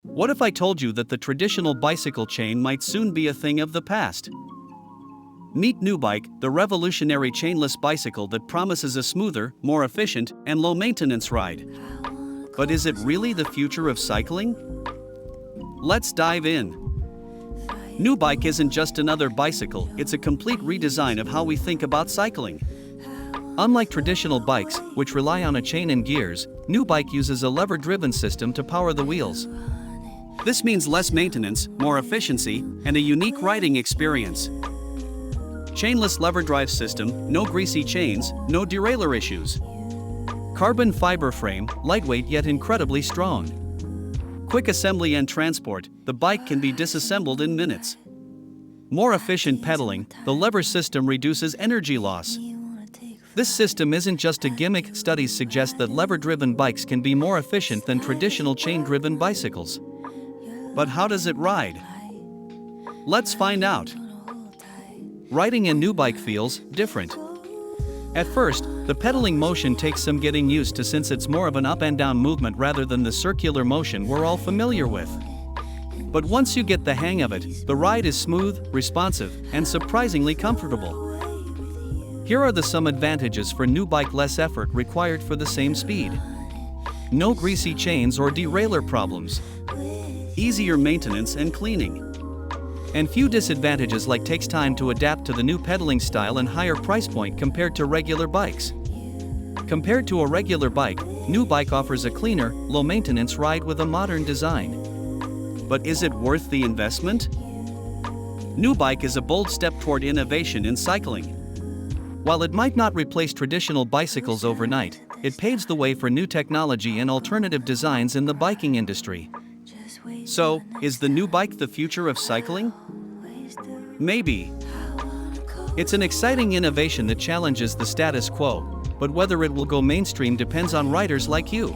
What if I told you that the traditional bicycle chain might soon be a thing of the past? Meet NuBike, the revolutionary chainless bicycle that promises a smoother, more efficient, and low-maintenance ride. But is it really the future of cycling? Let's dive in. NuBike isn't just another bicycle, it's a complete redesign of how we think about cycling. Unlike traditional bikes, which rely on a chain and gears, NuBike uses a lever-driven system to power the wheels. This means less maintenance, more efficiency, and a unique riding experience. Chainless lever drive system, no greasy chains, no derailleur issues. Carbon fiber frame, lightweight yet incredibly strong. Quick assembly and transport, the bike can be disassembled in minutes. More efficient pedaling, the lever system reduces energy loss. This system isn't just a gimmick, studies suggest that lever-driven bikes can be more efficient than traditional chain-driven bicycles. But how does it ride? Let's find out. Riding a NuBike feels different. At first, the pedaling motion takes some getting used to since it's more of an up and down movement rather than the circular motion we're all familiar with. But once you get the hang of it, the ride is smooth, responsive, and surprisingly comfortable. Here are some advantages for NuBike: less effort required for the same speed. No greasy chains or derailleur problems. Easier maintenance and cleaning. And few disadvantages like takes time to adapt to the new pedaling style and higher price point compared to regular bikes. Compared to a regular bike, NuBike offers a cleaner, low-maintenance ride with a modern design. But is it worth the investment? NuBike is a bold step toward innovation in cycling. While it might not replace traditional bicycles overnight, it paves the way for new technology and alternative designs in the biking industry. So, is the NuBike the future of cycling? Maybe. It's an exciting innovation that challenges the status quo, but whether it will go mainstream depends on riders like you.